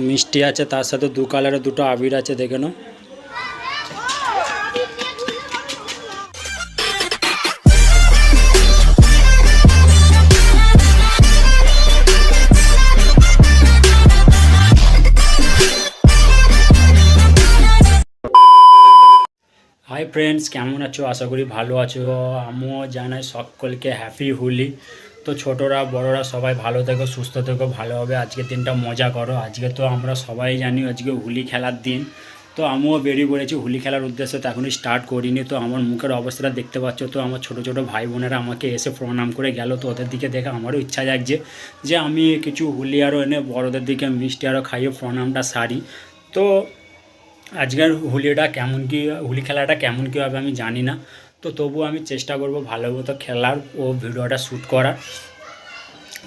মিষ্টি আছে, তার সাথে দু কালারের দুটো আবির আছে, দেখে নাও। হাই ফ্রেন্ডস, কেমন আছো? আশা করি ভালো আছো। আমিও জানাই সকলকে হ্যাপি হোলি। তো ছোটরা বড়রা সবাই ভালো থেকো, সুস্থ থেকো, ভালোভাবে আজকের দিনটা মজা করো। আজকে তো আমরা সবাই জানি আজকে হোলি খেলার দিন। তো আমিও বেরিয়ে পড়েছি হোলি খেলার উদ্দেশ্যে, তো এখনই স্টার্ট করিনি। তো আমার মুখের অবস্থাটা দেখতে পাচ্ছ। তো আমার ছোটো ছোটো ভাই বোনেরা আমাকে এসে প্রণাম করে গেল। তো ওদের দিকে দেখে আমারও ইচ্ছা জাগছে যে আমি কিছু হোলি আরও এনে বড়দের দিকে মিষ্টি আরও খাইয়ে প্রণামটা সারি। তো আজকের হোলি খেলাটা কেমন কী হবে আমি জানি না। তো তবুও আমি চেষ্টা করব ভালো মতো খেলার ও ভিডিওটা শ্যুট করার।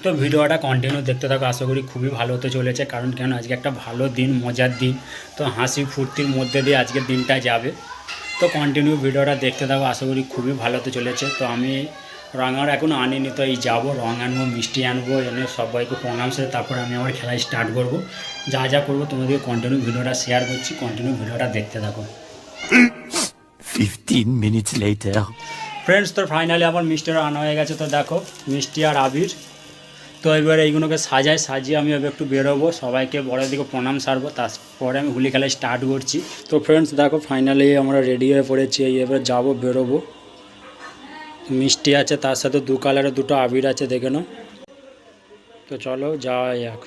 তো ভিডিওটা কন্টিনিউ দেখতে থাকো, আশা করি খুবই ভালো হতে চলেছে। কারণ কেন, আজকে একটা ভালো দিন, মজার দিন। তো হাসি ফুর্তির মধ্যে দিয়ে আজকের দিনটা যাবে। তো কন্টিনিউ ভিডিওটা দেখতে থাকো, আশা করি খুবই ভালো হতে চলেছে। তো আমি রঙ আর এখনও আনিনি, তো এই যাবো, রঙ আনবো, মিষ্টি আনবো, এনে সবাইকে প্রণাম সেরে তারপরে আমি আমার খেলা স্টার্ট করব। যা যা করবো তোমাদেরকে কন্টিনিউ ভিডিওটা শেয়ার করছি, কন্টিনিউ ভিডিওটা দেখতে থাকো। 15 minutes later. ফ্রেন্ডস, তো ফাইনালি আমার মিষ্টিটা আনা হয়ে গেছে। তো দেখো মিষ্টি আর আবির। তো এবার এইগুলোকে সাজিয়ে আমি এবার একটু বেরোবো, সবাইকে বড়ের দিকে প্রণাম সারবো, তারপরে আমি হোলি খেলা স্টার্ট করছি। তো ফ্রেন্ডস দেখো ফাইনালি আমরা রেডি হয়ে পড়েছি, এবার যাবো, বেরোবো। মিষ্টি আছে, তার সাথে দু কালারের দুটো আবির আছে, দেখে নাও। তো চলো যাওয়া যাক।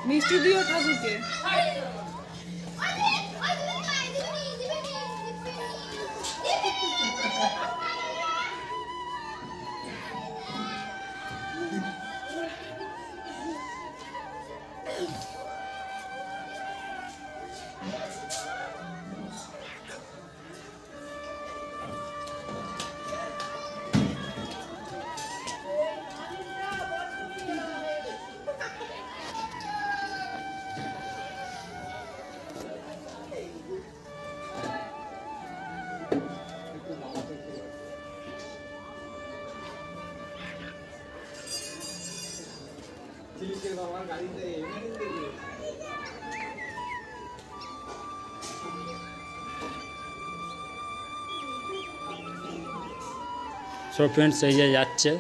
মিষ্টি দিও ঠাকুরকে। সো ফ্রেন্ডস, এই যে যাচ্ছে।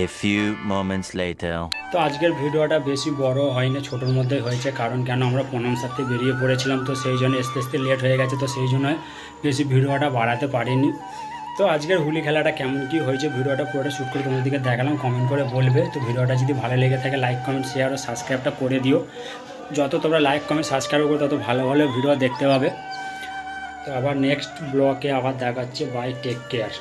A few moments later. তো আজকের ভিডিওটা বেশি বড় হয়নি, ছোটোর মধ্যে হয়েছে। কারণ কেন, আমরা প্রণাম সারতে বেরিয়ে পড়েছিলাম, তো সেই জন্য আস্তে আস্তে লেট হয়ে গেছে। তো সেই জন্য বেশি ভিডিওটা বাড়াতে পারিনি। তো আজকের হোলি খেলাটা কেমন কী হয়েছে, ভিডিওটা পুরোটা শ্যুট করে তোমাদেরকে দেখালাম, কমেন্ট করে বলবে। তো ভিডিওটা যদি ভালো লেগে থাকে লাইক কমেন্ট শেয়ার ও সাবস্ক্রাইবটা করে দিও। যত তোমরা লাইক কমেন্ট সাবস্ক্রাইব করো তত ভালো ভালো ভিডিও দেখতে পাবে। তো আবার নেক্সট ব্লগে আবার দেখাচ্ছে। Bye, take care.